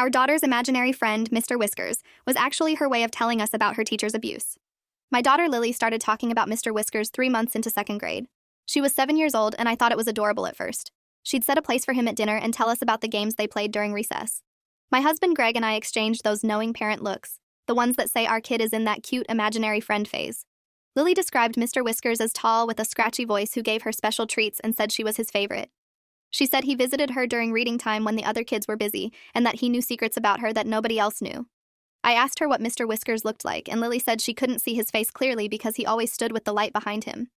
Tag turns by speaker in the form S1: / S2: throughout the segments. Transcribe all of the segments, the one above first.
S1: Our daughter's imaginary friend, Mr. Whiskers, was actually her way of telling us about her teacher's abuse. My daughter Lily started talking about Mr. Whiskers 3 months into 2nd grade. She was 7 years old, and I thought it was adorable at first. She'd set a place for him at dinner and tell us about the games they played during recess. My husband Greg and I exchanged those knowing parent looks, the ones that say our kid is in that cute imaginary friend phase. Lily described Mr. Whiskers as tall with a scratchy voice who gave her special treats and said she was his favorite. She said he visited her during reading time when the other kids were busy and that he knew secrets about her that nobody else knew. I asked her what Mr. Whiskers looked like, and Lily said she couldn't see his face clearly because he always stood with the light behind him.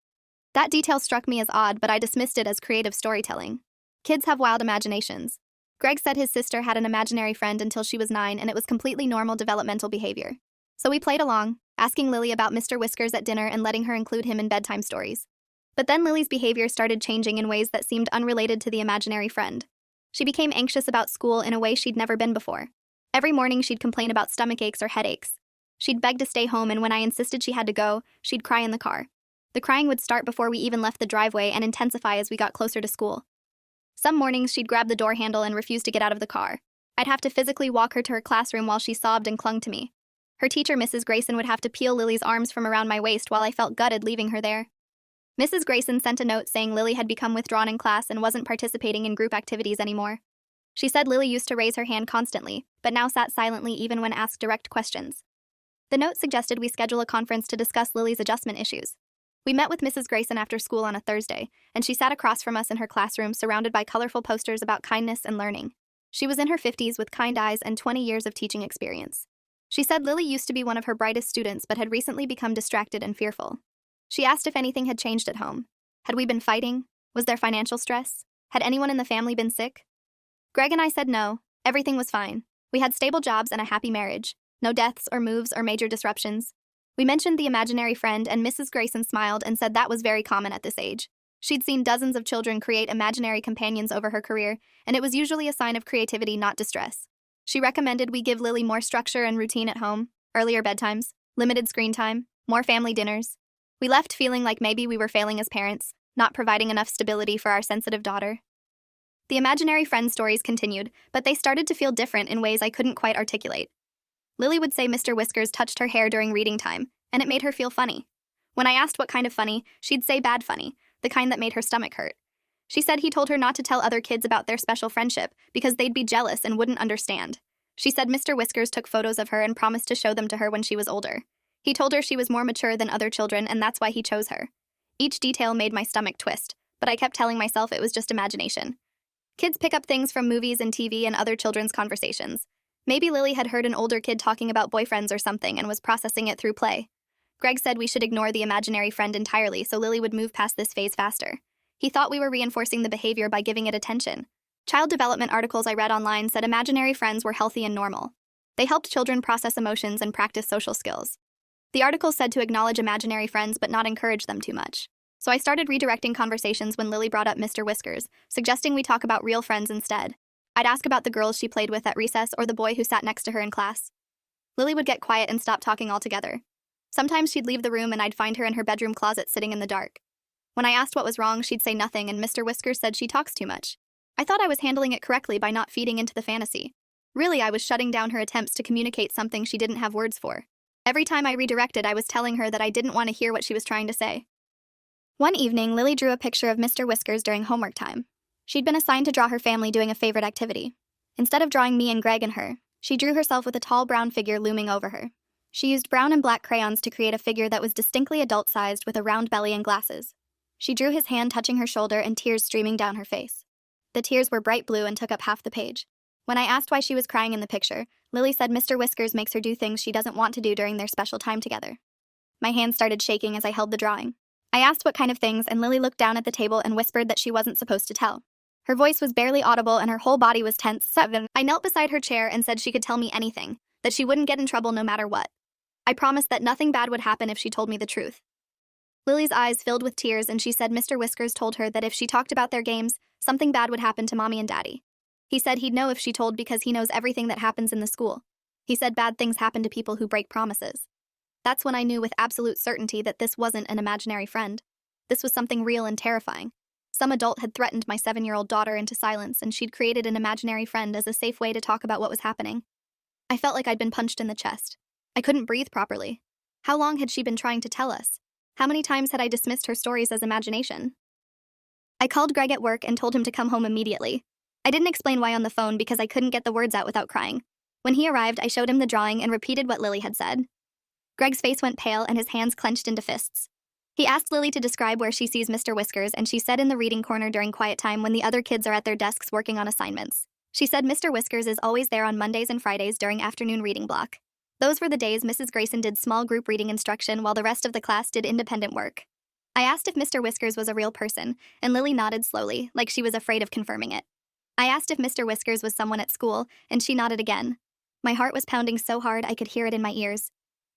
S1: That detail struck me as odd, but I dismissed it as creative storytelling. Kids have wild imaginations. Greg said his sister had an imaginary friend until she was 9, and it was completely normal developmental behavior. So we played along, asking Lily about Mr. Whiskers at dinner and letting her include him in bedtime stories. But then Lily's behavior started changing in ways that seemed unrelated to the imaginary friend. She became anxious about school in a way she'd never been before. Every morning she'd complain about stomach aches or headaches. She'd beg to stay home, and when I insisted she had to go, she'd cry in the car. The crying would start before we even left the driveway and intensify as we got closer to school. Some mornings she'd grab the door handle and refuse to get out of the car. I'd have to physically walk her to her classroom while she sobbed and clung to me. Her teacher, Mrs. Grayson, would have to peel Lily's arms from around my waist while I felt gutted leaving her there. Mrs. Grayson sent a note saying Lily had become withdrawn in class and wasn't participating in group activities anymore. She said Lily used to raise her hand constantly, but now sat silently even when asked direct questions. The note suggested we schedule a conference to discuss Lily's adjustment issues. We met with Mrs. Grayson after school on a Thursday, and she sat across from us in her classroom surrounded by colorful posters about kindness and learning. She was in her 50s with kind eyes and 20 years of teaching experience. She said Lily used to be one of her brightest students but had recently become distracted and fearful. She asked if anything had changed at home. Had we been fighting? Was there financial stress? Had anyone in the family been sick? Greg and I said no, everything was fine. We had stable jobs and a happy marriage. No deaths or moves or major disruptions. We mentioned the imaginary friend, and Mrs. Grayson smiled and said that was very common at this age. She'd seen dozens of children create imaginary companions over her career, and it was usually a sign of creativity, not distress. She recommended we give Lily more structure and routine at home, earlier bedtimes, limited screen time, more family dinners. We left feeling like maybe we were failing as parents, not providing enough stability for our sensitive daughter. The imaginary friend stories continued, but they started to feel different in ways I couldn't quite articulate. Lily would say Mr. Whiskers touched her hair during reading time, and it made her feel funny. When I asked what kind of funny, she'd say bad funny, the kind that made her stomach hurt. She said he told her not to tell other kids about their special friendship because they'd be jealous and wouldn't understand. She said Mr. Whiskers took photos of her and promised to show them to her when she was older. He told her she was more mature than other children, and that's why he chose her. Each detail made my stomach twist, but I kept telling myself it was just imagination. Kids pick up things from movies and TV and other children's conversations. Maybe Lily had heard an older kid talking about boyfriends or something and was processing it through play. Greg said we should ignore the imaginary friend entirely so Lily would move past this phase faster. He thought we were reinforcing the behavior by giving it attention. Child development articles I read online said imaginary friends were healthy and normal. They helped children process emotions and practice social skills. The article said to acknowledge imaginary friends but not encourage them too much. So I started redirecting conversations when Lily brought up Mr. Whiskers, suggesting we talk about real friends instead. I'd ask about the girls she played with at recess or the boy who sat next to her in class. Lily would get quiet and stop talking altogether. Sometimes she'd leave the room and I'd find her in her bedroom closet sitting in the dark. When I asked what was wrong, she'd say nothing, and Mr. Whiskers said she talks too much. I thought I was handling it correctly by not feeding into the fantasy. Really, I was shutting down her attempts to communicate something she didn't have words for. Every time I redirected, I was telling her that I didn't want to hear what she was trying to say. One evening, Lily drew a picture of Mr. Whiskers during homework time. She'd been assigned to draw her family doing a favorite activity. Instead of drawing me and Greg and her, she drew herself with a tall brown figure looming over her. She used brown and black crayons to create a figure that was distinctly adult-sized with a round belly and glasses. She drew his hand touching her shoulder and tears streaming down her face. The tears were bright blue and took up half the page. When I asked why she was crying in the picture, Lily said Mr. Whiskers makes her do things she doesn't want to do during their special time together. My hands started shaking as I held the drawing. I asked what kind of things, and Lily looked down at the table and whispered that she wasn't supposed to tell. Her voice was barely audible and her whole body was tense. I knelt beside her chair and said she could tell me anything, that she wouldn't get in trouble no matter what. I promised that nothing bad would happen if she told me the truth. Lily's eyes filled with tears, and she said Mr. Whiskers told her that if she talked about their games, something bad would happen to Mommy and Daddy. He said he'd know if she told because he knows everything that happens in the school. He said bad things happen to people who break promises. That's when I knew with absolute certainty that this wasn't an imaginary friend. This was something real and terrifying. Some adult had threatened my 7-year-old daughter into silence, and she'd created an imaginary friend as a safe way to talk about what was happening. I felt like I'd been punched in the chest. I couldn't breathe properly. How long had she been trying to tell us? How many times had I dismissed her stories as imagination? I called Greg at work and told him to come home immediately. I didn't explain why on the phone because I couldn't get the words out without crying. When he arrived, I showed him the drawing and repeated what Lily had said. Greg's face went pale and his hands clenched into fists. He asked Lily to describe where she sees Mr. Whiskers, and she said in the reading corner during quiet time when the other kids are at their desks working on assignments. She said Mr. Whiskers is always there on Mondays and Fridays during afternoon reading block. Those were the days Mrs. Grayson did small group reading instruction while the rest of the class did independent work. I asked if Mr. Whiskers was a real person, and Lily nodded slowly, like she was afraid of confirming it. I asked if Mr. Whiskers was someone at school, and she nodded again. My heart was pounding so hard I could hear it in my ears.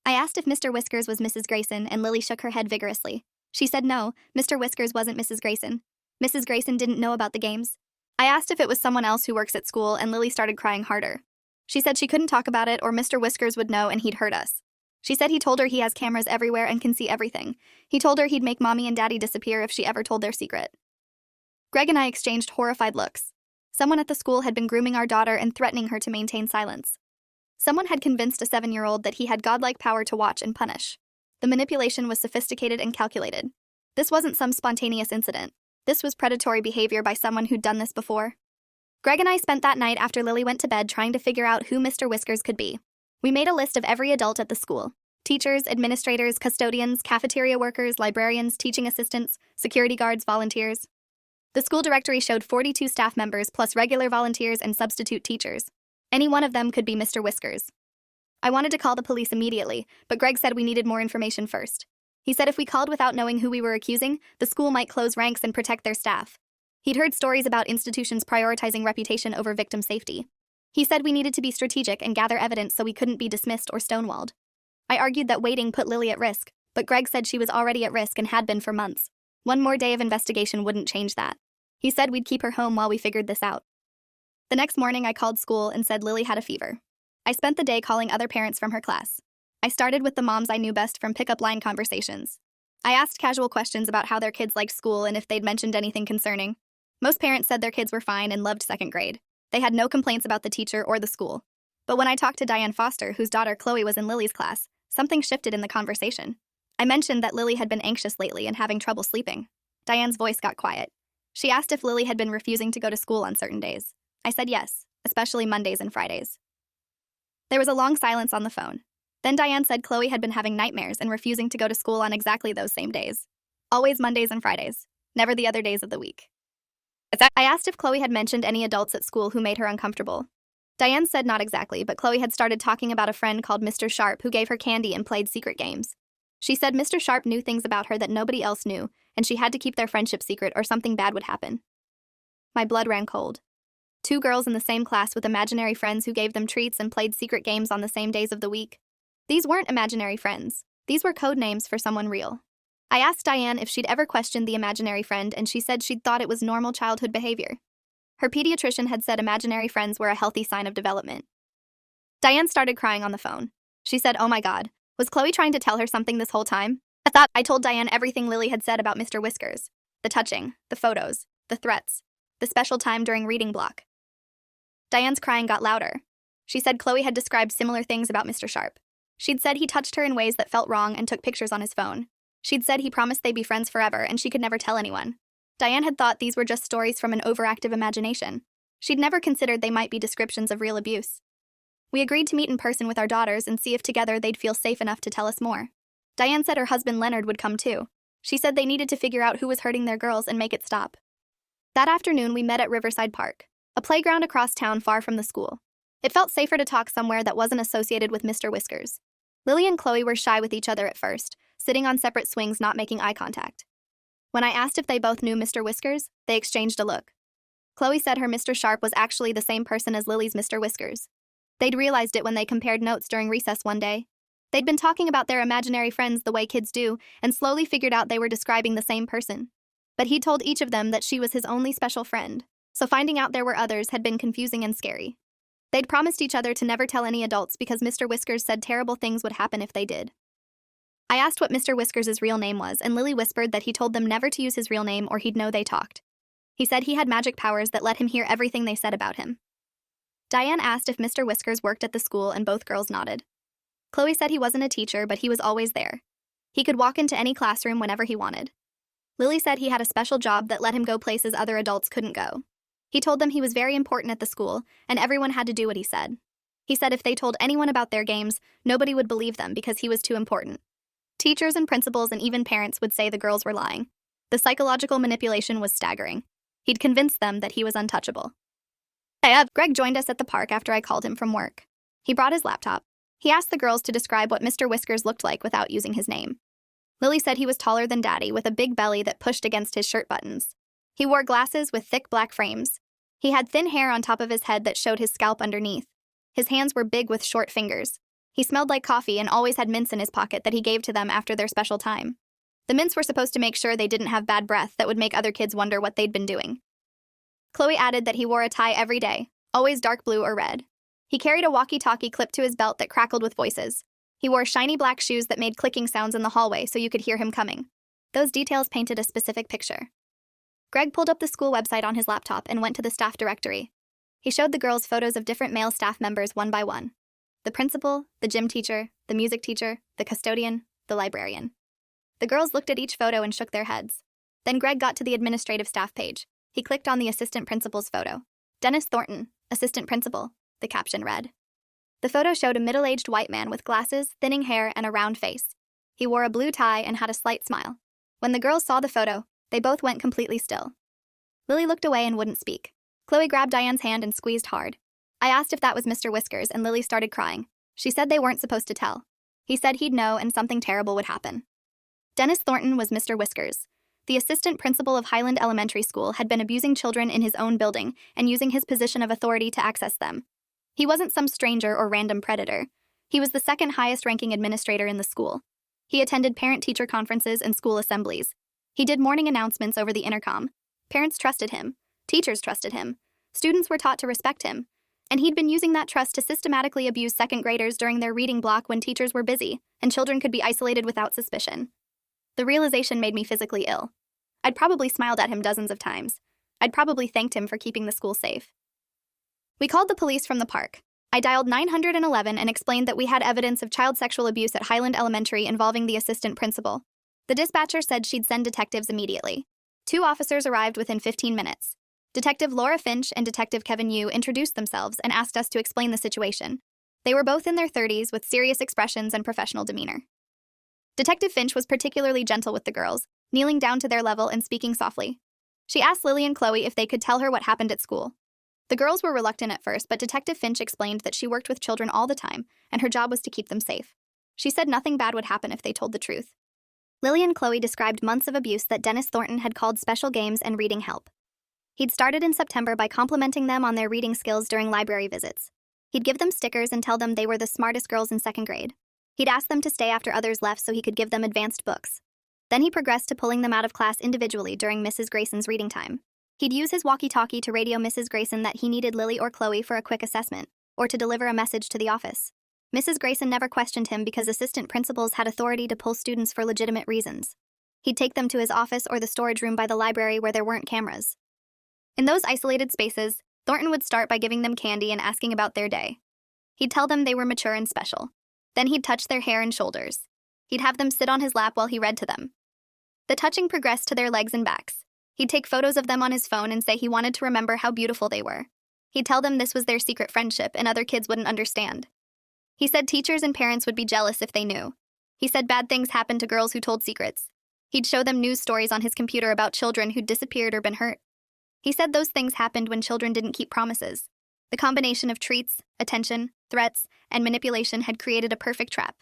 S1: I asked if Mr. Whiskers was Mrs. Grayson, and Lily shook her head vigorously. She said no, Mr. Whiskers wasn't Mrs. Grayson. Mrs. Grayson didn't know about the games. I asked if it was someone else who works at school, and Lily started crying harder. She said she couldn't talk about it or Mr. Whiskers would know and he'd hurt us. She said he told her he has cameras everywhere and can see everything. He told her he'd make Mommy and Daddy disappear if she ever told their secret. Greg and I exchanged horrified looks. Someone at the school had been grooming our daughter and threatening her to maintain silence. Someone had convinced a 7-year-old that he had godlike power to watch and punish. The manipulation was sophisticated and calculated. This wasn't some spontaneous incident. This was predatory behavior by someone who'd done this before. Greg and I spent that night after Lily went to bed trying to figure out who Mr. Whiskers could be. We made a list of every adult at the school. Teachers, administrators, custodians, cafeteria workers, librarians, teaching assistants, security guards, volunteers. The school directory showed 42 staff members plus regular volunteers and substitute teachers. Any one of them could be Mr. Whiskers. I wanted to call the police immediately, but Greg said we needed more information first. He said if we called without knowing who we were accusing, the school might close ranks and protect their staff. He'd heard stories about institutions prioritizing reputation over victim safety. He said we needed to be strategic and gather evidence so we couldn't be dismissed or stonewalled. I argued that waiting put Lily at risk, but Greg said she was already at risk and had been for months. One more day of investigation wouldn't change that. He said we'd keep her home while we figured this out. The next morning, I called school and said Lily had a fever. I spent the day calling other parents from her class. I started with the moms I knew best from pickup line conversations. I asked casual questions about how their kids liked school and if they'd mentioned anything concerning. Most parents said their kids were fine and loved second grade. They had no complaints about the teacher or the school. But when I talked to Diane Foster, whose daughter Chloe was in Lily's class, something shifted in the conversation. I mentioned that Lily had been anxious lately and having trouble sleeping. Diane's voice got quiet. She asked if Lily had been refusing to go to school on certain days. I said yes, especially Mondays and Fridays. There was a long silence on the phone. Then Diane said Chloe had been having nightmares and refusing to go to school on exactly those same days. Always Mondays and Fridays, never the other days of the week. I asked if Chloe had mentioned any adults at school who made her uncomfortable. Diane said not exactly, but Chloe had started talking about a friend called Mr. Sharp who gave her candy and played secret games. She said Mr. Sharp knew things about her that nobody else knew, and she had to keep their friendship secret or something bad would happen. My blood ran cold. 2 girls in the same class with imaginary friends who gave them treats and played secret games on the same days of the week. These weren't imaginary friends. These were code names for someone real. I asked Diane if she'd ever questioned the imaginary friend, and she said she'd thought it was normal childhood behavior. Her pediatrician had said imaginary friends were a healthy sign of development. Diane started crying on the phone. She said, "Oh my God, was Chloe trying to tell her something this whole time?" I told Diane everything Lily had said about Mr. Whiskers. The touching, the photos, the threats, the special time during reading block. Diane's crying got louder. She said Chloe had described similar things about Mr. Sharp. She'd said he touched her in ways that felt wrong and took pictures on his phone. She'd said he promised they'd be friends forever and she could never tell anyone. Diane had thought these were just stories from an overactive imagination. She'd never considered they might be descriptions of real abuse. We agreed to meet in person with our daughters and see if together they'd feel safe enough to tell us more. Diane said her husband Leonard would come too. She said they needed to figure out who was hurting their girls and make it stop. That afternoon, we met at Riverside Park, a playground across town far from the school. It felt safer to talk somewhere that wasn't associated with Mr. Whiskers. Lily and Chloe were shy with each other at first, sitting on separate swings not making eye contact. When I asked if they both knew Mr. Whiskers, they exchanged a look. Chloe said her Mr. Sharp was actually the same person as Lily's Mr. Whiskers. They'd realized it when they compared notes during recess one day. They'd been talking about their imaginary friends the way kids do, and slowly figured out they were describing the same person. But he told each of them that she was his only special friend, so finding out there were others had been confusing and scary. They'd promised each other to never tell any adults because Mr. Whiskers said terrible things would happen if they did. I asked what Mr. Whiskers' real name was, and Lily whispered that he told them never to use his real name or he'd know they talked. He said he had magic powers that let him hear everything they said about him. Diane asked if Mr. Whiskers worked at the school, and both girls nodded. Chloe said he wasn't a teacher, but he was always there. He could walk into any classroom whenever he wanted. Lily said he had a special job that let him go places other adults couldn't go. He told them he was very important at the school, and everyone had to do what he said. He said if they told anyone about their games, nobody would believe them because he was too important. Teachers and principals and even parents would say the girls were lying. The psychological manipulation was staggering. He'd convinced them that he was untouchable. Greg joined us at the park after I called him from work. He brought his laptop. He asked the girls to describe what Mr. Whiskers looked like without using his name. Lily said he was taller than Daddy, with a big belly that pushed against his shirt buttons. He wore glasses with thick black frames. He had thin hair on top of his head that showed his scalp underneath. His hands were big with short fingers. He smelled like coffee and always had mints in his pocket that he gave to them after their special time. The mints were supposed to make sure they didn't have bad breath that would make other kids wonder what they'd been doing. Chloe added that he wore a tie every day, always dark blue or red. He carried a walkie-talkie clipped to his belt that crackled with voices. He wore shiny black shoes that made clicking sounds in the hallway so you could hear him coming. Those details painted a specific picture. Greg pulled up the school website on his laptop and went to the staff directory. He showed the girls photos of different male staff members one by one. The principal, the gym teacher, the music teacher, the custodian, the librarian. The girls looked at each photo and shook their heads. Then Greg got to the administrative staff page. He clicked on the assistant principal's photo. Dennis Thornton, assistant principal, the caption read. The photo showed a middle-aged white man with glasses, thinning hair, and a round face. He wore a blue tie and had a slight smile. When the girls saw the photo, they both went completely still. Lily looked away and wouldn't speak. Chloe grabbed Diane's hand and squeezed hard. I asked if that was Mr. Whiskers, and Lily started crying. She said they weren't supposed to tell. He said he'd know and something terrible would happen. Dennis Thornton was Mr. Whiskers. The assistant principal of Highland Elementary School had been abusing children in his own building and using his position of authority to access them. He wasn't some stranger or random predator. He was the second highest-ranking administrator in the school. He attended parent-teacher conferences and school assemblies. He did morning announcements over the intercom. Parents trusted him. Teachers trusted him. Students were taught to respect him. And he'd been using that trust to systematically abuse second graders during their reading block when teachers were busy, and children could be isolated without suspicion. The realization made me physically ill. I'd probably smiled at him dozens of times. I'd probably thanked him for keeping the school safe. We called the police from the park. I dialed 911 and explained that we had evidence of child sexual abuse at Highland Elementary involving the assistant principal. The dispatcher said she'd send detectives immediately. 2 officers arrived within 15 minutes. Detective Laura Finch and Detective Kevin Yu introduced themselves and asked us to explain the situation. They were both in their 30s with serious expressions and professional demeanor. Detective Finch was particularly gentle with the girls, kneeling down to their level and speaking softly. She asked Lily and Chloe if they could tell her what happened at school. The girls were reluctant at first, but Detective Finch explained that she worked with children all the time, and her job was to keep them safe. She said nothing bad would happen if they told the truth. Lily and Chloe described months of abuse that Dennis Thornton had called special games and reading help. He'd started in September by complimenting them on their reading skills during library visits. He'd give them stickers and tell them they were the smartest girls in 2nd grade. He'd ask them to stay after others left so he could give them advanced books. Then he progressed to pulling them out of class individually during Mrs. Grayson's reading time. He'd use his walkie-talkie to radio Mrs. Grayson that he needed Lily or Chloe for a quick assessment, or to deliver a message to the office. Mrs. Grayson never questioned him because assistant principals had authority to pull students for legitimate reasons. He'd take them to his office or the storage room by the library where there weren't cameras. In those isolated spaces, Thornton would start by giving them candy and asking about their day. He'd tell them they were mature and special. Then he'd touch their hair and shoulders. He'd have them sit on his lap while he read to them. The touching progressed to their legs and backs. He'd take photos of them on his phone and say he wanted to remember how beautiful they were. He'd tell them this was their secret friendship and other kids wouldn't understand. He said teachers and parents would be jealous if they knew. He said bad things happened to girls who told secrets. He'd show them news stories on his computer about children who'd disappeared or been hurt. He said those things happened when children didn't keep promises. The combination of treats, attention, threats, and manipulation had created a perfect trap.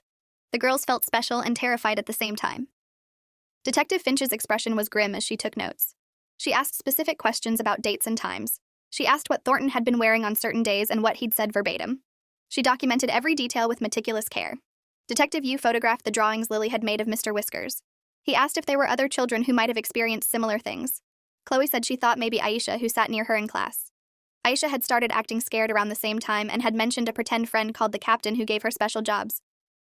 S1: The girls felt special and terrified at the same time. Detective Finch's expression was grim as she took notes. She asked specific questions about dates and times. She asked what Thornton had been wearing on certain days and what he'd said verbatim. She documented every detail with meticulous care. Detective Yu photographed the drawings Lily had made of Mr. Whiskers. He asked if there were other children who might have experienced similar things. Chloe said she thought maybe Aisha, who sat near her in class. Aisha had started acting scared around the same time and had mentioned a pretend friend called the captain who gave her special jobs.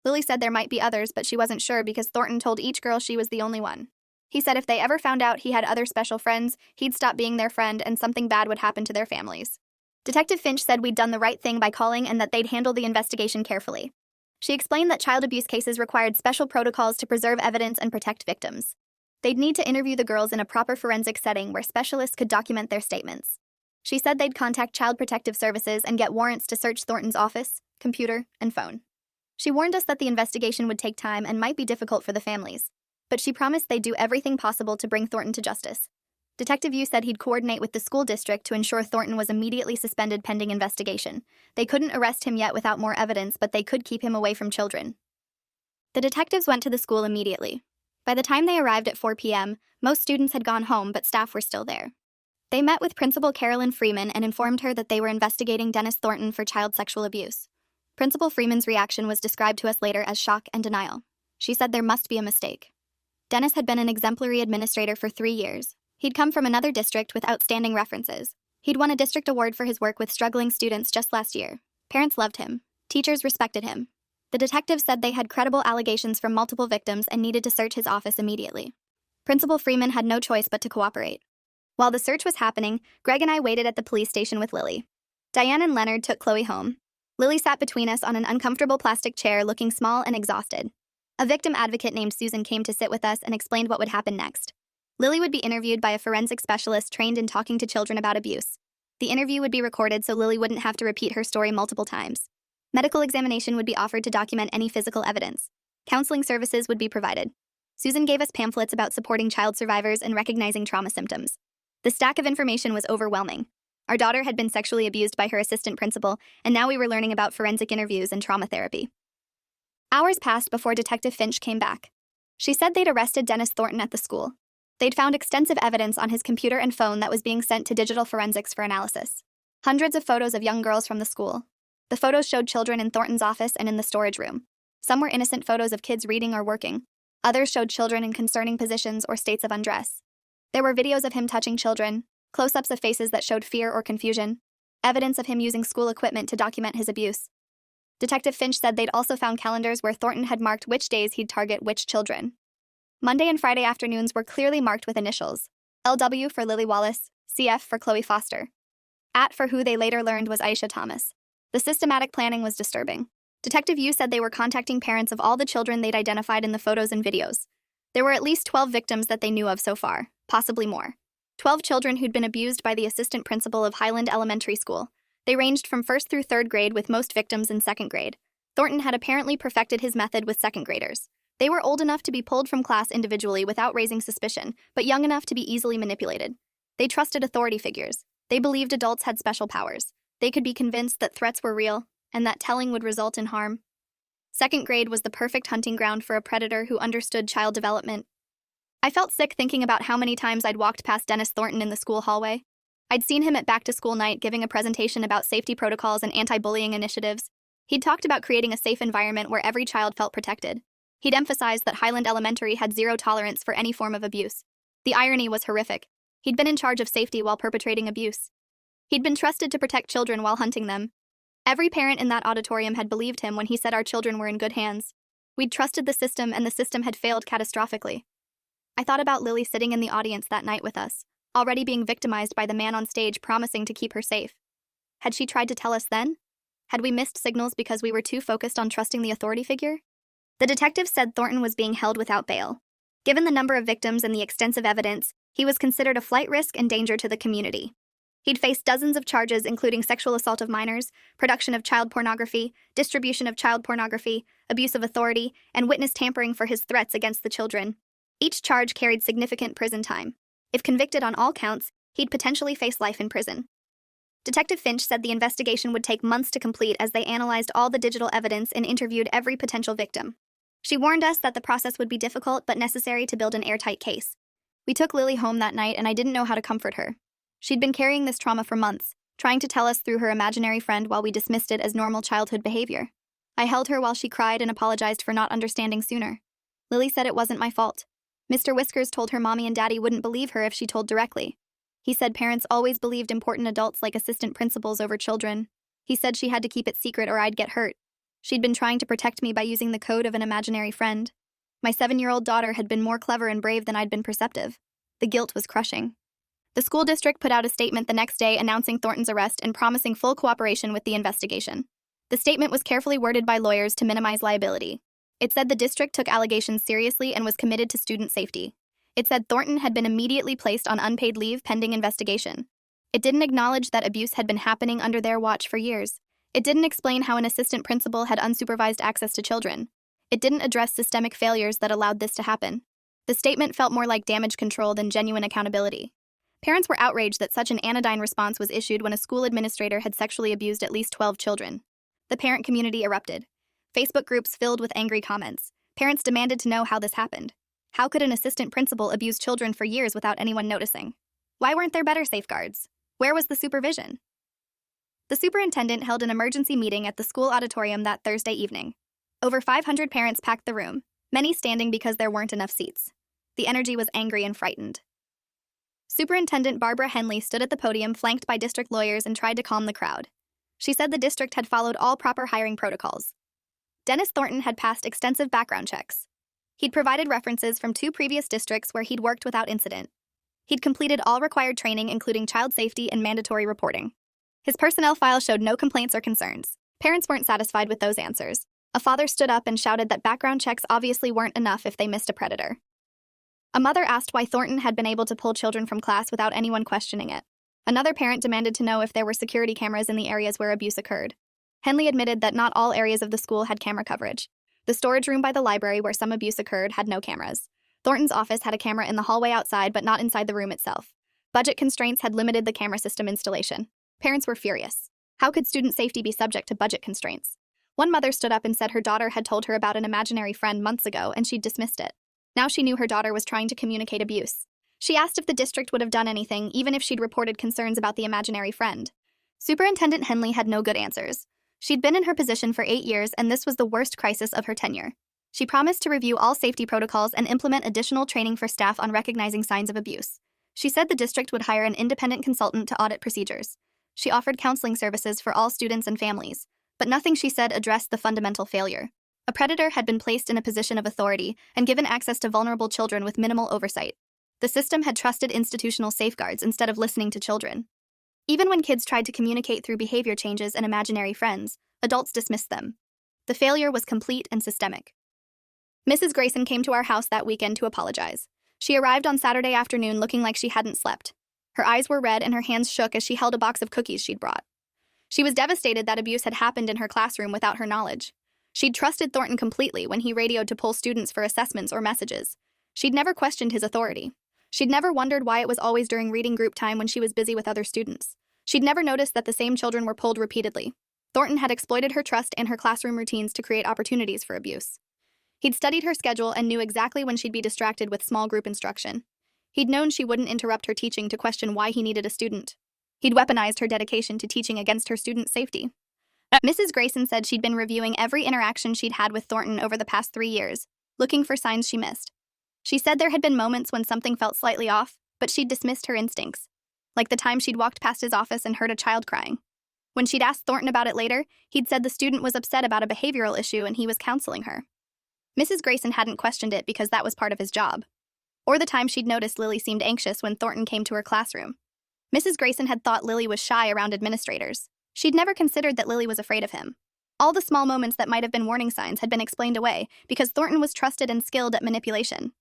S1: Lily said there might be others, but she wasn't sure because Thornton told each girl she was the only one. He said if they ever found out he had other special friends, he'd stop being their friend and something bad would happen to their families. Detective Finch said we'd done the right thing by calling and that they'd handle the investigation carefully. She explained that child abuse cases required special protocols to preserve evidence and protect victims. They'd need to interview the girls in a proper forensic setting where specialists could document their statements. She said they'd contact Child Protective Services and get warrants to search Thornton's office, computer, and phone. She warned us that the investigation would take time and might be difficult for the families, but she promised they'd do everything possible to bring Thornton to justice. Detective Yu said he'd coordinate with the school district to ensure Thornton was immediately suspended pending investigation. They couldn't arrest him yet without more evidence, but they could keep him away from children. The detectives went to the school immediately. By the time they arrived at 4 p.m., most students had gone home, but staff were still there. They met with Principal Carolyn Freeman and informed her that they were investigating Dennis Thornton for child sexual abuse. Principal Freeman's reaction was described to us later as shock and denial. She said there must be a mistake. Dennis had been an exemplary administrator for 3 years. He'd come from another district with outstanding references. He'd won a district award for his work with struggling students just last year. Parents loved him. Teachers respected him. The detectives said they had credible allegations from multiple victims and needed to search his office immediately. Principal Freeman had no choice but to cooperate. While the search was happening, Greg and I waited at the police station with Lily. Diane and Leonard took Chloe home. Lily sat between us on an uncomfortable plastic chair, looking small and exhausted. A victim advocate named Susan came to sit with us and explained what would happen next. Lily would be interviewed by a forensic specialist trained in talking to children about abuse. The interview would be recorded so Lily wouldn't have to repeat her story multiple times. Medical examination would be offered to document any physical evidence. Counseling services would be provided. Susan gave us pamphlets about supporting child survivors and recognizing trauma symptoms. The stack of information was overwhelming. Our daughter had been sexually abused by her assistant principal, and now we were learning about forensic interviews and trauma therapy. Hours passed before Detective Finch came back. She said they'd arrested Dennis Thornton at the school. They'd found extensive evidence on his computer and phone that was being sent to digital forensics for analysis. Hundreds of photos of young girls from the school. The photos showed children in Thornton's office and in the storage room. Some were innocent photos of kids reading or working. Others showed children in concerning positions or states of undress. There were videos of him touching children, close-ups of faces that showed fear or confusion, evidence of him using school equipment to document his abuse. Detective Finch said they'd also found calendars where Thornton had marked which days he'd target which children. Monday and Friday afternoons were clearly marked with initials: LW for Lily Wallace, CF for Chloe Foster. AT for who they later learned was Aisha Thomas. The systematic planning was disturbing. Detective Yu said they were contacting parents of all the children they'd identified in the photos and videos. There were at least 12 victims that they knew of so far, possibly more. 12 children who'd been abused by the assistant principal of Highland Elementary School. They ranged from 1st through 3rd grade, with most victims in 2nd grade. Thornton had apparently perfected his method with 2nd graders. They were old enough to be pulled from class individually without raising suspicion, but young enough to be easily manipulated. They trusted authority figures. They believed adults had special powers. They could be convinced that threats were real and that telling would result in harm. 2nd grade was the perfect hunting ground for a predator who understood child development. I felt sick thinking about how many times I'd walked past Dennis Thornton in the school hallway. I'd seen him at back-to-school night giving a presentation about safety protocols and anti-bullying initiatives. He'd talked about creating a safe environment where every child felt protected. He'd emphasized that Highland Elementary had zero tolerance for any form of abuse. The irony was horrific. He'd been in charge of safety while perpetrating abuse. He'd been trusted to protect children while hunting them. Every parent in that auditorium had believed him when he said our children were in good hands. We'd trusted the system, and the system had failed catastrophically. I thought about Lily sitting in the audience that night with us, already being victimized by the man on stage promising to keep her safe. Had she tried to tell us then? Had we missed signals because we were too focused on trusting the authority figure? The detective said Thornton was being held without bail. Given the number of victims and the extensive evidence, he was considered a flight risk and danger to the community. He'd faced dozens of charges, including sexual assault of minors, production of child pornography, distribution of child pornography, abuse of authority, and witness tampering for his threats against the children. Each charge carried significant prison time. If convicted on all counts, he'd potentially face life in prison. Detective Finch said the investigation would take months to complete as they analyzed all the digital evidence and interviewed every potential victim. She warned us that the process would be difficult but necessary to build an airtight case. We took Lily home that night, and I didn't know how to comfort her. She'd been carrying this trauma for months, trying to tell us through her imaginary friend while we dismissed it as normal childhood behavior. I held her while she cried and apologized for not understanding sooner. Lily said it wasn't my fault. Mr. Whiskers told her mommy and daddy wouldn't believe her if she told directly. He said parents always believed important adults like assistant principals over children. He said she had to keep it secret or I'd get hurt. She'd been trying to protect me by using the code of an imaginary friend. My 7-year-old daughter had been more clever and brave than I'd been perceptive. The guilt was crushing. The school district put out a statement the next day announcing Thornton's arrest and promising full cooperation with the investigation. The statement was carefully worded by lawyers to minimize liability. It said the district took allegations seriously and was committed to student safety. It said Thornton had been immediately placed on unpaid leave pending investigation. It didn't acknowledge that abuse had been happening under their watch for years. It didn't explain how an assistant principal had unsupervised access to children. It didn't address systemic failures that allowed this to happen. The statement felt more like damage control than genuine accountability. Parents were outraged that such an anodyne response was issued when a school administrator had sexually abused at least 12 children. The parent community erupted. Facebook groups filled with angry comments. Parents demanded to know how this happened. How could an assistant principal abuse children for years without anyone noticing? Why weren't there better safeguards? Where was the supervision? The superintendent held an emergency meeting at the school auditorium that Thursday evening. Over 500 parents packed the room, many standing because there weren't enough seats. The energy was angry and frightened. Superintendent Barbara Henley stood at the podium flanked by district lawyers and tried to calm the crowd. She said the district had followed all proper hiring protocols. Dennis Thornton had passed extensive background checks. He'd provided references from 2 previous districts where he'd worked without incident. He'd completed all required training, including child safety and mandatory reporting. His personnel file showed no complaints or concerns. Parents weren't satisfied with those answers. A father stood up and shouted that background checks obviously weren't enough if they missed a predator. A mother asked why Thornton had been able to pull children from class without anyone questioning it. Another parent demanded to know if there were security cameras in the areas where abuse occurred. Henley admitted that not all areas of the school had camera coverage. The storage room by the library where some abuse occurred had no cameras. Thornton's office had a camera in the hallway outside but not inside the room itself. Budget constraints had limited the camera system installation. Parents were furious. How could student safety be subject to budget constraints? One mother stood up and said her daughter had told her about an imaginary friend months ago and she'd dismissed it. Now she knew her daughter was trying to communicate abuse. She asked if the district would have done anything, even if she'd reported concerns about the imaginary friend. Superintendent Henley had no good answers. She'd been in her position for 8 years, and this was the worst crisis of her tenure. She promised to review all safety protocols and implement additional training for staff on recognizing signs of abuse. She said the district would hire an independent consultant to audit procedures. She offered counseling services for all students and families, but nothing she said addressed the fundamental failure. A predator had been placed in a position of authority and given access to vulnerable children with minimal oversight. The system had trusted institutional safeguards instead of listening to children. Even when kids tried to communicate through behavior changes and imaginary friends, adults dismissed them. The failure was complete and systemic. Mrs. Grayson came to our house that weekend to apologize. She arrived on Saturday afternoon looking like she hadn't slept. Her eyes were red and her hands shook as she held a box of cookies she'd brought. She was devastated that abuse had happened in her classroom without her knowledge. She'd trusted Thornton completely when he radioed to pull students for assessments or messages. She'd never questioned his authority. She'd never wondered why it was always during reading group time when she was busy with other students. She'd never noticed that the same children were pulled repeatedly. Thornton had exploited her trust and her classroom routines to create opportunities for abuse. He'd studied her schedule and knew exactly when she'd be distracted with small group instruction. He'd known she wouldn't interrupt her teaching to question why he needed a student. He'd weaponized her dedication to teaching against her students' safety. Mrs. Grayson said she'd been reviewing every interaction she'd had with Thornton over the past 3 years, looking for signs she missed. She said there had been moments when something felt slightly off, but she'd dismissed her instincts, like the time she'd walked past his office and heard a child crying. When she'd asked Thornton about it later, he'd said the student was upset about a behavioral issue and he was counseling her. Mrs. Grayson hadn't questioned it because that was part of his job. Or the time she'd noticed Lily seemed anxious when Thornton came to her classroom. Mrs. Grayson had thought Lily was shy around administrators. She'd never considered that Lily was afraid of him. All the small moments that might have been warning signs had been explained away because Thornton was trusted and skilled at manipulation.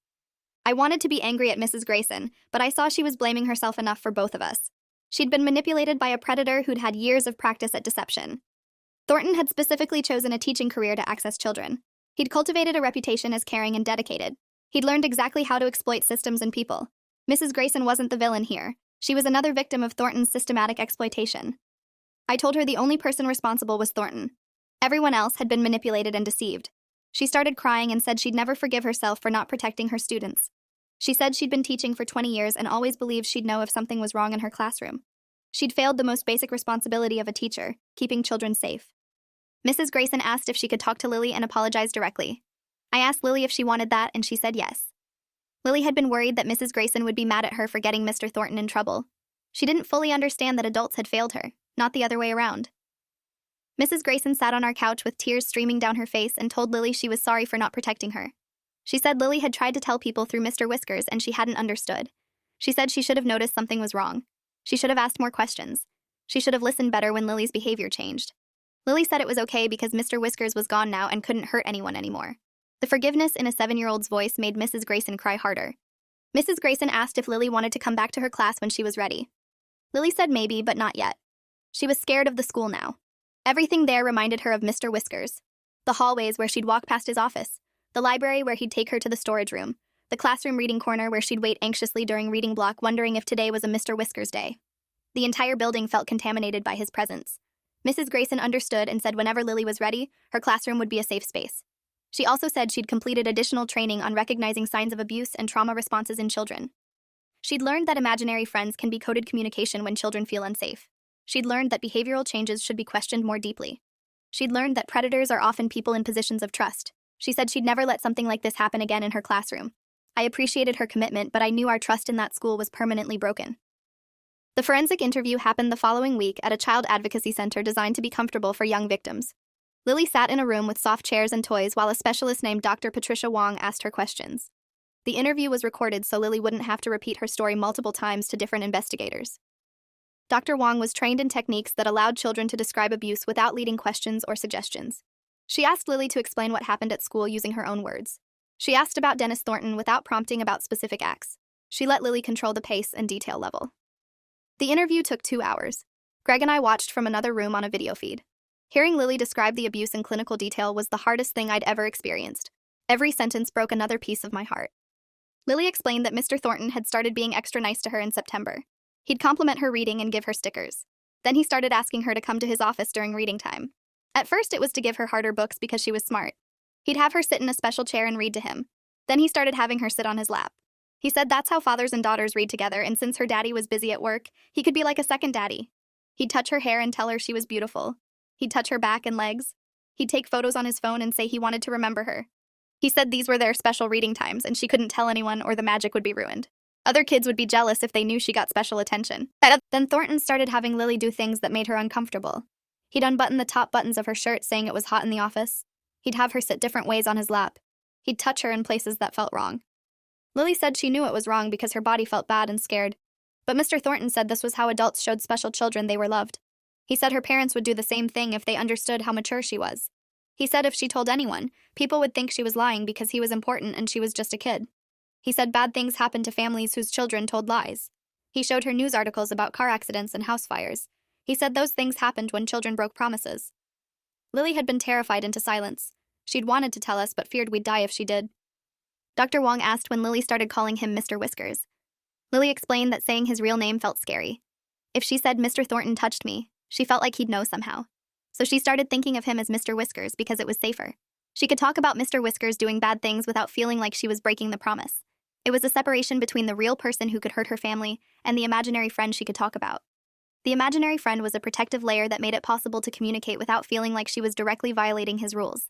S1: I wanted to be angry at Mrs. Grayson, but I saw she was blaming herself enough for both of us. She'd been manipulated by a predator who'd had years of practice at deception. Thornton had specifically chosen a teaching career to access children. He'd cultivated a reputation as caring and dedicated. He'd learned exactly how to exploit systems and people. Mrs. Grayson wasn't the villain here. She was another victim of Thornton's systematic exploitation. I told her the only person responsible was Thornton. Everyone else had been manipulated and deceived. She started crying and said she'd never forgive herself for not protecting her students. She said she'd been teaching for 20 years and always believed she'd know if something was wrong in her classroom. She'd failed the most basic responsibility of a teacher, keeping children safe. Mrs. Grayson asked if she could talk to Lily and apologize directly. I asked Lily if she wanted that, and she said yes. Lily had been worried that Mrs. Grayson would be mad at her for getting Mr. Thornton in trouble. She didn't fully understand that adults had failed her, not the other way around. Mrs. Grayson sat on our couch with tears streaming down her face and told Lily she was sorry for not protecting her. She said Lily had tried to tell people through Mr. Whiskers and she hadn't understood. She said she should have noticed something was wrong. She should have asked more questions. She should have listened better when Lily's behavior changed. Lily said it was okay because Mr. Whiskers was gone now and couldn't hurt anyone anymore. The forgiveness in a 7-year-old's voice made Mrs. Grayson cry harder. Mrs. Grayson asked if Lily wanted to come back to her class when she was ready. Lily said maybe, but not yet. She was scared of the school now. Everything there reminded her of Mr. Whiskers. The hallways where she'd walk past his office, the library where he'd take her to the storage room, the classroom reading corner where she'd wait anxiously during reading block wondering if today was a Mr. Whiskers day. The entire building felt contaminated by his presence. Mrs. Grayson understood and said whenever Lily was ready, her classroom would be a safe space. She also said she'd completed additional training on recognizing signs of abuse and trauma responses in children. She'd learned that imaginary friends can be coded communication when children feel unsafe. She'd learned that behavioral changes should be questioned more deeply. She'd learned that predators are often people in positions of trust. She said she'd never let something like this happen again in her classroom. I appreciated her commitment, but I knew our trust in that school was permanently broken. The forensic interview happened the following week at a child advocacy center designed to be comfortable for young victims. Lily sat in a room with soft chairs and toys while a specialist named Dr. Patricia Wong asked her questions. The interview was recorded so Lily wouldn't have to repeat her story multiple times to different investigators. Dr. Wong was trained in techniques that allowed children to describe abuse without leading questions or suggestions. She asked Lily to explain what happened at school using her own words. She asked about Dennis Thornton without prompting about specific acts. She let Lily control the pace and detail level. The interview took 2 hours. Greg and I watched from another room on a video feed. Hearing Lily describe the abuse in clinical detail was the hardest thing I'd ever experienced. Every sentence broke another piece of my heart. Lily explained that Mr. Thornton had started being extra nice to her in September. He'd compliment her reading and give her stickers. Then he started asking her to come to his office during reading time. At first, it was to give her harder books because she was smart. He'd have her sit in a special chair and read to him. Then he started having her sit on his lap. He said that's how fathers and daughters read together, and since her daddy was busy at work, he could be like a second daddy. He'd touch her hair and tell her she was beautiful. He'd touch her back and legs. He'd take photos on his phone and say he wanted to remember her. He said these were their special reading times and she couldn't tell anyone or the magic would be ruined. Other kids would be jealous if they knew she got special attention. Then Thornton started having Lily do things that made her uncomfortable. He'd unbutton the top buttons of her shirt saying it was hot in the office. He'd have her sit different ways on his lap. He'd touch her in places that felt wrong. Lily said she knew it was wrong because her body felt bad and scared. But Mr. Thornton said this was how adults showed special children they were loved. He said her parents would do the same thing if they understood how mature she was. He said if she told anyone, people would think she was lying because he was important and she was just a kid. He said bad things happened to families whose children told lies. He showed her news articles about car accidents and house fires. He said those things happened when children broke promises. Lily had been terrified into silence. She'd wanted to tell us but feared we'd die if she did. Dr. Wong asked when Lily started calling him Mr. Whiskers. Lily explained that saying his real name felt scary. If she said Mr. Thornton touched me, she felt like he'd know somehow. So she started thinking of him as Mr. Whiskers because it was safer. She could talk about Mr. Whiskers doing bad things without feeling like she was breaking the promise. It was a separation between the real person who could hurt her family and the imaginary friend she could talk about. The imaginary friend was a protective layer that made it possible to communicate without feeling like she was directly violating his rules.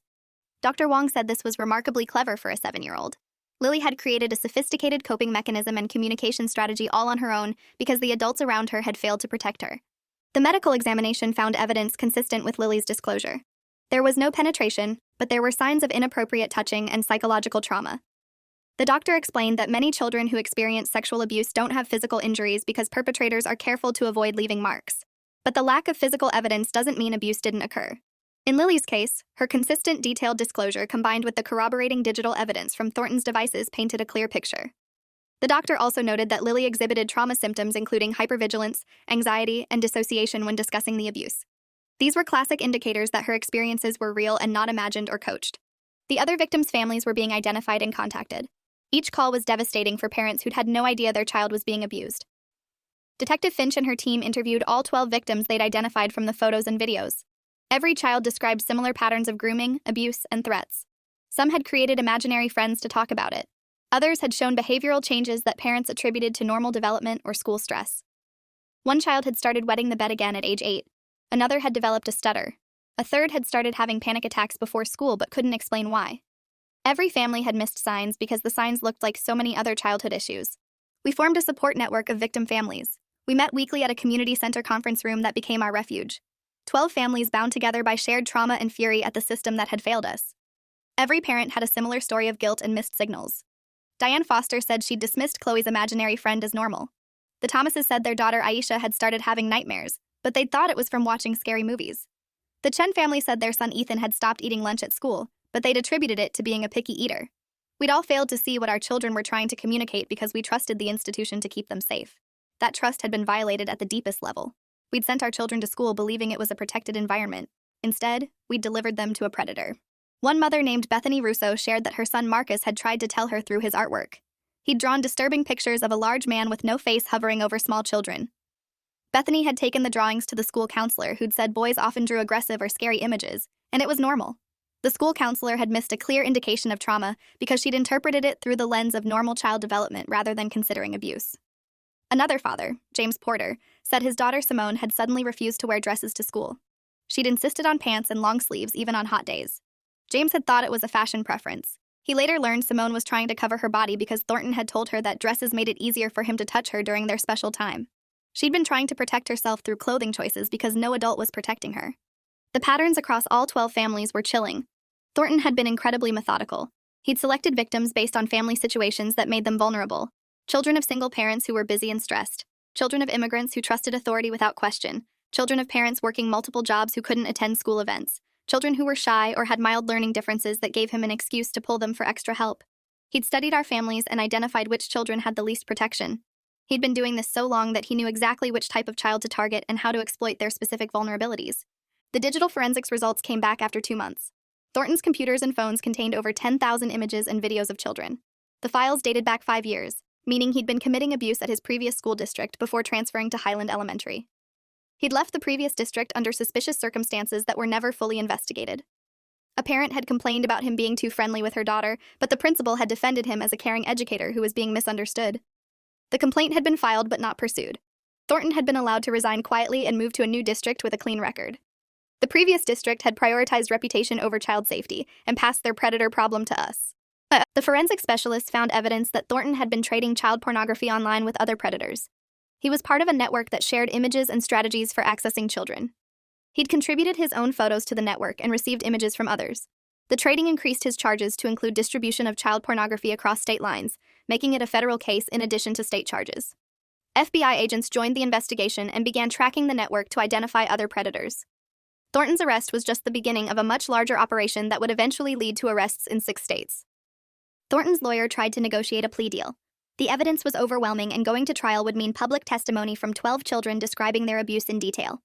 S1: Dr. Wong said this was remarkably clever for a 7-year-old. Lily had created a sophisticated coping mechanism and communication strategy all on her own because the adults around her had failed to protect her. The medical examination found evidence consistent with Lily's disclosure. There was no penetration, but there were signs of inappropriate touching and psychological trauma. The doctor explained that many children who experience sexual abuse don't have physical injuries because perpetrators are careful to avoid leaving marks. But the lack of physical evidence doesn't mean abuse didn't occur. In Lily's case, her consistent, detailed disclosure combined with the corroborating digital evidence from Thornton's devices painted a clear picture. The doctor also noted that Lily exhibited trauma symptoms including hypervigilance, anxiety, and dissociation when discussing the abuse. These were classic indicators that her experiences were real and not imagined or coached. The other victims' families were being identified and contacted. Each call was devastating for parents who'd had no idea their child was being abused. Detective Finch and her team interviewed all 12 victims they'd identified from the photos and videos. Every child described similar patterns of grooming, abuse, and threats. Some had created imaginary friends to talk about it. Others had shown behavioral changes that parents attributed to normal development or school stress. One child had started wetting the bed again at age 8. Another had developed a stutter. A third had started having panic attacks before school but couldn't explain why. Every family had missed signs because the signs looked like so many other childhood issues. We formed a support network of victim families. We met weekly at a community center conference room that became our refuge. 12 families bound together by shared trauma and fury at the system that had failed us. Every parent had a similar story of guilt and missed signals. Diane Foster said she'd dismissed Chloe's imaginary friend as normal. The Thomases said their daughter Aisha had started having nightmares, but they'd thought it was from watching scary movies. The Chen family said their son Ethan had stopped eating lunch at school, but they'd attributed it to being a picky eater. We'd all failed to see what our children were trying to communicate because we trusted the institution to keep them safe. That trust had been violated at the deepest level. We'd sent our children to school believing it was a protected environment. Instead, we'd delivered them to a predator. One mother named Bethany Russo shared that her son Marcus had tried to tell her through his artwork. He'd drawn disturbing pictures of a large man with no face hovering over small children. Bethany had taken the drawings to the school counselor, who'd said boys often drew aggressive or scary images, and it was normal. The school counselor had missed a clear indication of trauma because she'd interpreted it through the lens of normal child development rather than considering abuse. Another father, James Porter, said his daughter Simone had suddenly refused to wear dresses to school. She'd insisted on pants and long sleeves even on hot days. James had thought it was a fashion preference. He later learned Simone was trying to cover her body because Thornton had told her that dresses made it easier for him to touch her during their special time. She'd been trying to protect herself through clothing choices because no adult was protecting her. The patterns across all 12 families were chilling. Thornton had been incredibly methodical. He'd selected victims based on family situations that made them vulnerable. Children of single parents who were busy and stressed. Children of immigrants who trusted authority without question. Children of parents working multiple jobs who couldn't attend school events. Children who were shy or had mild learning differences that gave him an excuse to pull them for extra help. He'd studied our families and identified which children had the least protection. He'd been doing this so long that he knew exactly which type of child to target and how to exploit their specific vulnerabilities. The digital forensics results came back after 2 months. Thornton's computers and phones contained over 10,000 images and videos of children. The files dated back 5 years, meaning he'd been committing abuse at his previous school district before transferring to Highland Elementary. He'd left the previous district under suspicious circumstances that were never fully investigated. A parent had complained about him being too friendly with her daughter, but the principal had defended him as a caring educator who was being misunderstood. The complaint had been filed but not pursued. Thornton had been allowed to resign quietly and move to a new district with a clean record. The previous district had prioritized reputation over child safety and passed their predator problem to us. The forensic specialists found evidence that Thornton had been trading child pornography online with other predators. He was part of a network that shared images and strategies for accessing children. He'd contributed his own photos to the network and received images from others. The trading increased his charges to include distribution of child pornography across state lines, making it a federal case in addition to state charges. FBI agents joined the investigation and began tracking the network to identify other predators. Thornton's arrest was just the beginning of a much larger operation that would eventually lead to arrests in 6 states. Thornton's lawyer tried to negotiate a plea deal. The evidence was overwhelming, and going to trial would mean public testimony from 12 children describing their abuse in detail.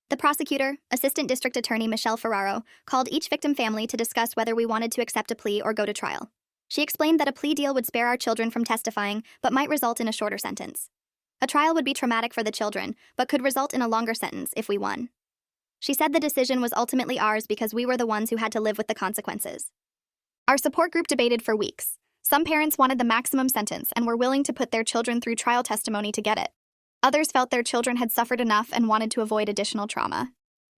S1: The prosecutor, Assistant District Attorney Michelle Ferraro, called each victim family to discuss whether we wanted to accept a plea or go to trial. She explained that a plea deal would spare our children from testifying, but might result in a shorter sentence. A trial would be traumatic for the children, but could result in a longer sentence if we won. She said the decision was ultimately ours because we were the ones who had to live with the consequences. Our support group debated for weeks. Some parents wanted the maximum sentence and were willing to put their children through trial testimony to get it. Others felt their children had suffered enough and wanted to avoid additional trauma.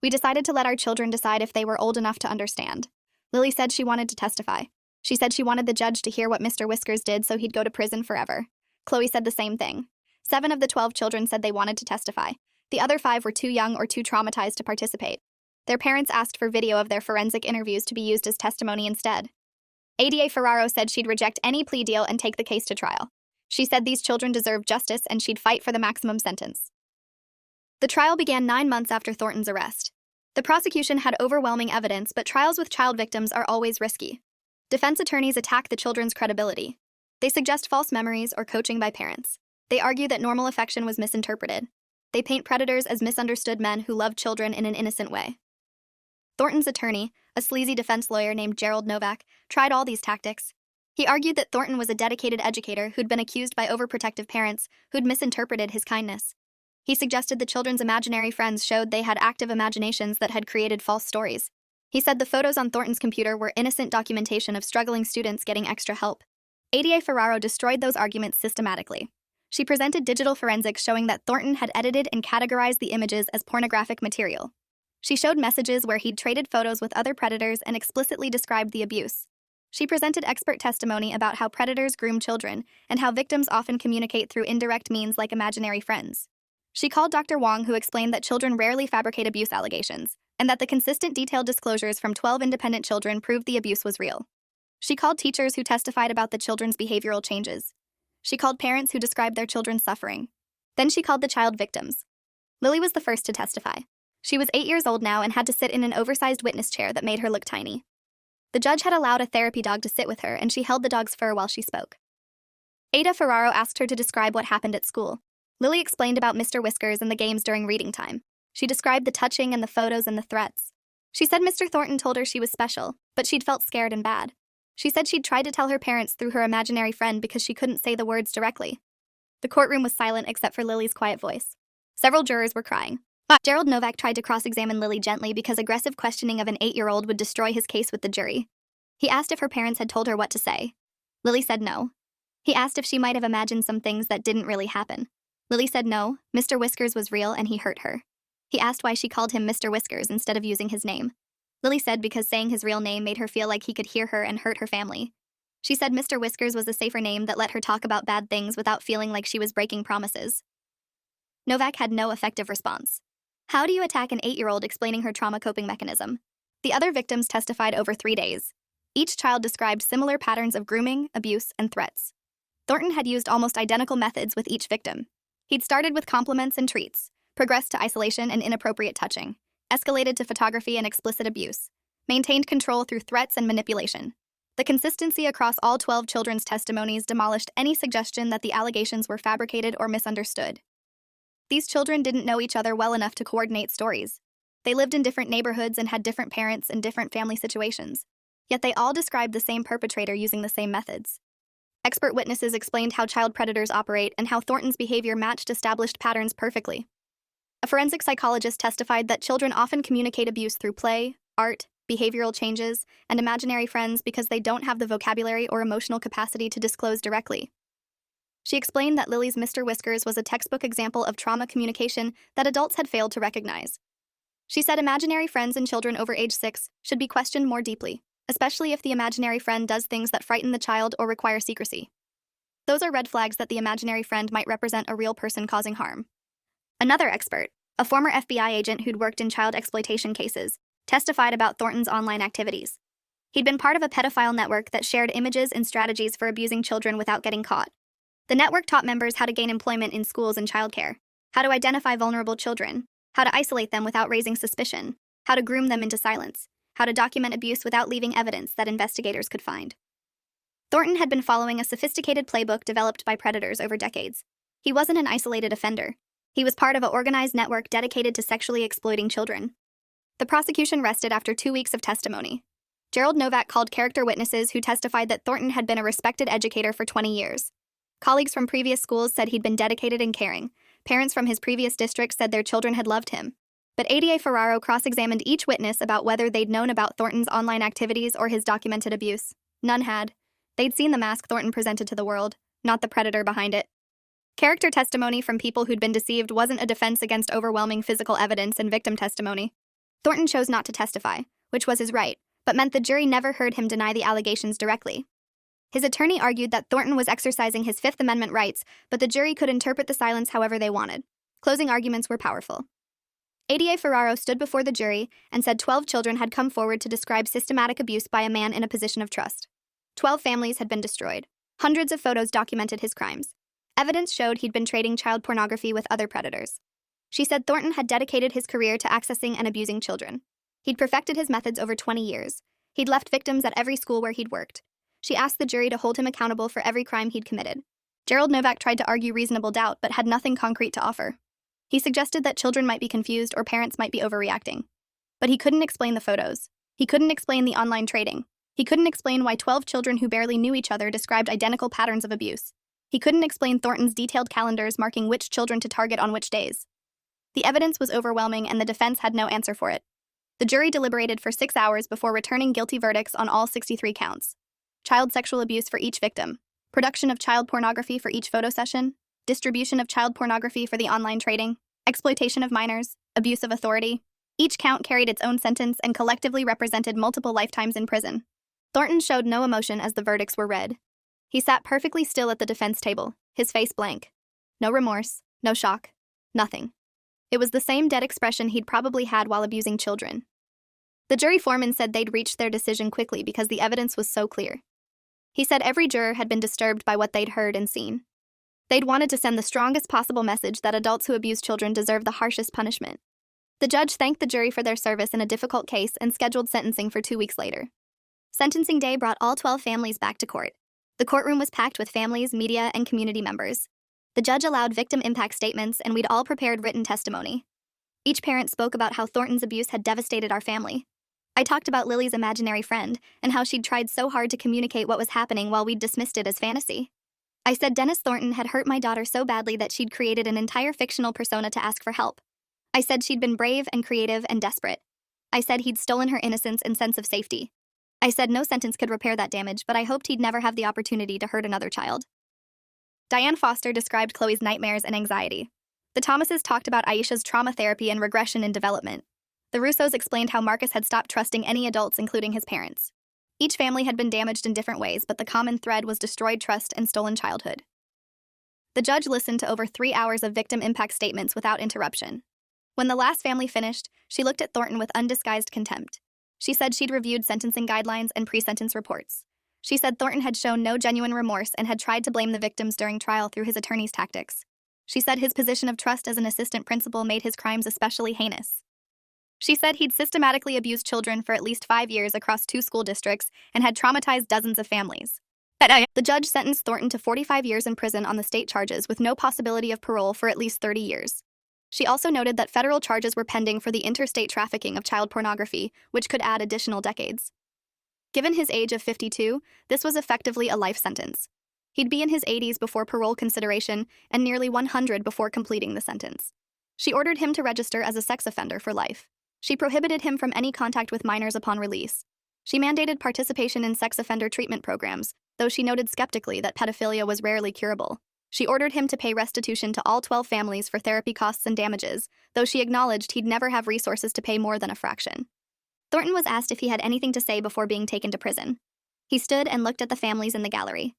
S1: We decided to let our children decide if they were old enough to understand. Lily said she wanted to testify. She said she wanted the judge to hear what Mr. Whiskers did so he'd go to prison forever. Chloe said the same thing. 7 of the 12 children said they wanted to testify. The other 5 were too young or too traumatized to participate. Their parents asked for video of their forensic interviews to be used as testimony instead. ADA Ferraro said she'd reject any plea deal and take the case to trial. She said these children deserved justice and she'd fight for the maximum sentence. The trial began 9 months after Thornton's arrest. The prosecution had overwhelming evidence, but trials with child victims are always risky. Defense attorneys attack the children's credibility. They suggest false memories or coaching by parents. They argue that normal affection was misinterpreted. They paint predators as misunderstood men who love children in an innocent way. Thornton's attorney, a sleazy defense lawyer named Gerald Novak, tried all these tactics. He argued that Thornton was a dedicated educator who'd been accused by overprotective parents who'd misinterpreted his kindness. He suggested the children's imaginary friends showed they had active imaginations that had created false stories. He said the photos on Thornton's computer were innocent documentation of struggling students getting extra help. ADA Ferraro destroyed those arguments systematically. She presented digital forensics showing that Thornton had edited and categorized the images as pornographic material. She showed messages where he'd traded photos with other predators and explicitly described the abuse. She presented expert testimony about how predators groom children and how victims often communicate through indirect means like imaginary friends. She called Dr. Wong, who explained that children rarely fabricate abuse allegations, and that the consistent detailed disclosures from 12 independent children proved the abuse was real. She called teachers who testified about the children's behavioral changes. She called parents who described their children's suffering. Then she called the child victims. Lily was the first to testify. She was 8 years old now and had to sit in an oversized witness chair that made her look tiny. The judge had allowed a therapy dog to sit with her, and she held the dog's fur while she spoke. Ada Ferraro asked her to describe what happened at school. Lily explained about Mr. Whiskers and the games during reading time. She described the touching and the photos and the threats. She said Mr. Thornton told her she was special, but she'd felt scared and bad. She said she'd tried to tell her parents through her imaginary friend because she couldn't say the words directly. The courtroom was silent except for Lily's quiet voice. Several jurors were crying. Gerald Novak tried to cross-examine Lily gently because aggressive questioning of an 8-year-old would destroy his case with the jury. He asked if her parents had told her what to say. Lily said no. He asked if she might have imagined some things that didn't really happen. Lily said no, Mr. Whiskers was real and he hurt her. He asked why she called him Mr. Whiskers instead of using his name. Lily said because saying his real name made her feel like he could hear her and hurt her family. She said Mr. Whiskers was a safer name that let her talk about bad things without feeling like she was breaking promises. Novak had no effective response. How do you attack an 8-year-old explaining her trauma coping mechanism? The other victims testified over 3 days. Each child described similar patterns of grooming, abuse, and threats. Thornton had used almost identical methods with each victim. He'd started with compliments and treats, progressed to isolation and inappropriate touching, escalated to photography and explicit abuse, maintained control through threats and manipulation. The consistency across all 12 children's testimonies demolished any suggestion that the allegations were fabricated or misunderstood. These children didn't know each other well enough to coordinate stories. They lived in different neighborhoods and had different parents and different family situations. Yet they all described the same perpetrator using the same methods. Expert witnesses explained how child predators operate and how Thornton's behavior matched established patterns perfectly. A forensic psychologist testified that children often communicate abuse through play, art, behavioral changes, and imaginary friends because they don't have the vocabulary or emotional capacity to disclose directly. She explained that Lily's Mr. Whiskers was a textbook example of trauma communication that adults had failed to recognize. She said imaginary friends and children over age 6 should be questioned more deeply, especially if the imaginary friend does things that frighten the child or require secrecy. Those are red flags that the imaginary friend might represent a real person causing harm. Another expert, a former FBI agent who'd worked in child exploitation cases, testified about Thornton's online activities. He'd been part of a pedophile network that shared images and strategies for abusing children without getting caught. The network taught members how to gain employment in schools and childcare, how to identify vulnerable children, how to isolate them without raising suspicion, how to groom them into silence, how to document abuse without leaving evidence that investigators could find. Thornton had been following a sophisticated playbook developed by predators over decades. He wasn't an isolated offender. He was part of an organized network dedicated to sexually exploiting children. The prosecution rested after 2 weeks of testimony. Gerald Novak called character witnesses who testified that Thornton had been a respected educator for 20 years. Colleagues from previous schools said he'd been dedicated and caring. Parents from his previous district said their children had loved him. But Ada Ferraro cross-examined each witness about whether they'd known about Thornton's online activities or his documented abuse. None had. They'd seen the mask Thornton presented to the world, not the predator behind it. Character testimony from people who'd been deceived wasn't a defense against overwhelming physical evidence and victim testimony. Thornton chose not to testify, which was his right, but meant the jury never heard him deny the allegations directly. His attorney argued that Thornton was exercising his Fifth Amendment rights, but the jury could interpret the silence however they wanted. Closing arguments were powerful. Ada Ferraro stood before the jury and said 12 children had come forward to describe systematic abuse by a man in a position of trust. 12 families had been destroyed. Hundreds of photos documented his crimes. Evidence showed he'd been trading child pornography with other predators. She said Thornton had dedicated his career to accessing and abusing children. He'd perfected his methods over 20 years. He'd left victims at every school where he'd worked. She asked the jury to hold him accountable for every crime he'd committed. Gerald Novak tried to argue reasonable doubt but had nothing concrete to offer. He suggested that children might be confused or parents might be overreacting. But he couldn't explain the photos. He couldn't explain the online trading. He couldn't explain why 12 children who barely knew each other described identical patterns of abuse. He couldn't explain Thornton's detailed calendars marking which children to target on which days. The evidence was overwhelming and the defense had no answer for it. The jury deliberated for 6 hours before returning guilty verdicts on all 63 counts. Child sexual abuse for each victim, production of child pornography for each photo session, distribution of child pornography for the online trading, exploitation of minors, abuse of authority. Each count carried its own sentence and collectively represented multiple lifetimes in prison. Thornton showed no emotion as the verdicts were read. He sat perfectly still at the defense table, his face blank. No remorse, no shock, nothing. It was the same dead expression he'd probably had while abusing children. The jury foreman said they'd reached their decision quickly because the evidence was so clear. He said every juror had been disturbed by what they'd heard and seen. They'd wanted to send the strongest possible message that adults who abuse children deserve the harshest punishment. The judge thanked the jury for their service in a difficult case and scheduled sentencing for 2 weeks later. Sentencing day brought all 12 families back to court. The courtroom was packed with families, media, and community members. The judge allowed victim impact statements, and we'd all prepared written testimony. Each parent spoke about how Thornton's abuse had devastated our family. I talked about Lily's imaginary friend and how she'd tried so hard to communicate what was happening while we'd dismissed it as fantasy. I said Dennis Thornton had hurt my daughter so badly that she'd created an entire fictional persona to ask for help. I said she'd been brave and creative and desperate. I said he'd stolen her innocence and sense of safety. I said no sentence could repair that damage, but I hoped he'd never have the opportunity to hurt another child. Diane Foster described Chloe's nightmares and anxiety. The Thomases talked about Aisha's trauma therapy and regression in development. The Russos explained how Marcus had stopped trusting any adults, including his parents. Each family had been damaged in different ways, but the common thread was destroyed trust and stolen childhood. The judge listened to over 3 hours of victim impact statements without interruption. When the last family finished, she looked at Thornton with undisguised contempt. She said she'd reviewed sentencing guidelines and pre-sentence reports. She said Thornton had shown no genuine remorse and had tried to blame the victims during trial through his attorney's tactics. She said his position of trust as an assistant principal made his crimes especially heinous. She said he'd systematically abused children for at least 5 years across 2 school districts and had traumatized dozens of families. The judge sentenced Thornton to 45 years in prison on the state charges with no possibility of parole for at least 30 years. She also noted that federal charges were pending for the interstate trafficking of child pornography, which could add additional decades. Given his age of 52, this was effectively a life sentence. He'd be in his 80s before parole consideration and nearly 100 before completing the sentence. She ordered him to register as a sex offender for life. She prohibited him from any contact with minors upon release. She mandated participation in sex offender treatment programs, though she noted skeptically that pedophilia was rarely curable. She ordered him to pay restitution to all 12 families for therapy costs and damages, though she acknowledged he'd never have resources to pay more than a fraction. Thornton was asked if he had anything to say before being taken to prison. He stood and looked at the families in the gallery.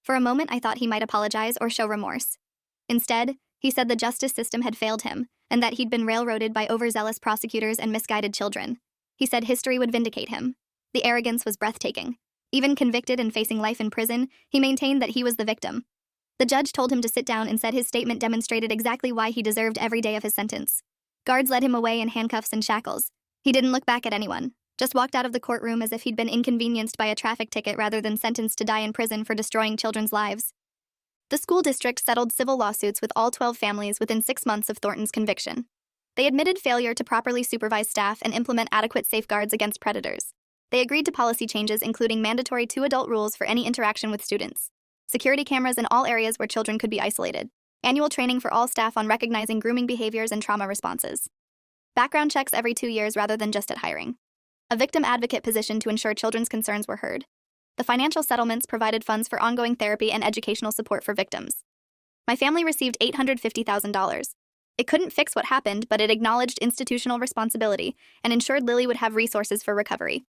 S1: For a moment, I thought he might apologize or show remorse. Instead, he said the justice system had failed him, and that he'd been railroaded by overzealous prosecutors and misguided children. He said history would vindicate him. The arrogance was breathtaking. Even convicted and facing life in prison, he maintained that he was the victim. The judge told him to sit down and said his statement demonstrated exactly why he deserved every day of his sentence. Guards led him away in handcuffs and shackles. He didn't look back at anyone, just walked out of the courtroom as if he'd been inconvenienced by a traffic ticket rather than sentenced to die in prison for destroying children's lives. The school district settled civil lawsuits with all 12 families within 6 months of Thornton's conviction. They admitted failure to properly supervise staff and implement adequate safeguards against predators. They agreed to policy changes, including mandatory 2-adult rules for any interaction with students, security cameras in all areas where children could be isolated, annual training for all staff on recognizing grooming behaviors and trauma responses, background checks every 2 years rather than just at hiring, a victim advocate position to ensure children's concerns were heard. The financial settlements provided funds for ongoing therapy and educational support for victims. My family received $850,000. It couldn't fix what happened, but it acknowledged institutional responsibility and ensured Lily would have resources for recovery.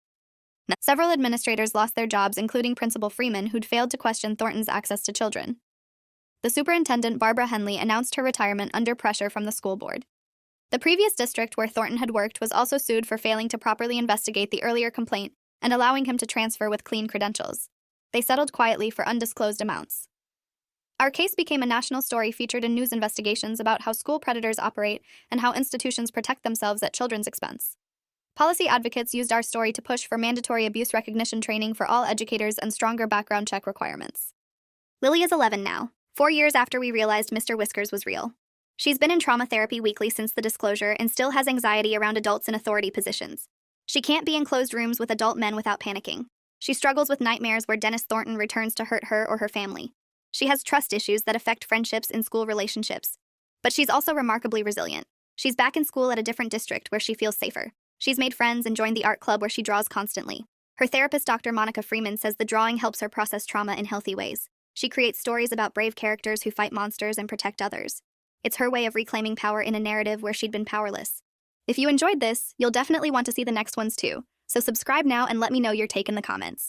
S1: Several administrators lost their jobs, including Principal Freeman, who'd failed to question Thornton's access to children. The superintendent, Barbara Henley, announced her retirement under pressure from the school board. The previous district where Thornton had worked was also sued for failing to properly investigate the earlier complaint and allowing him to transfer with clean credentials. They settled quietly for undisclosed amounts. Our case became a national story featured in news investigations about how school predators operate and how institutions protect themselves at children's expense. Policy advocates used our story to push for mandatory abuse recognition training for all educators and stronger background check requirements. Lily is 11 now, 4 years after we realized Mr. Whiskers was real. She's been in trauma therapy weekly since the disclosure and still has anxiety around adults in authority positions. She can't be in closed rooms with adult men without panicking. She struggles with nightmares where Dennis Thornton returns to hurt her or her family. She has trust issues that affect friendships and school relationships. But she's also remarkably resilient. She's back in school at a different district where she feels safer. She's made friends and joined the art club where she draws constantly. Her therapist, Dr. Monica Freeman, says the drawing helps her process trauma in healthy ways. She creates stories about brave characters who fight monsters and protect others. It's her way of reclaiming power in a narrative where she'd been powerless. If you enjoyed this, you'll definitely want to see the next ones too. So subscribe now and let me know your take in the comments.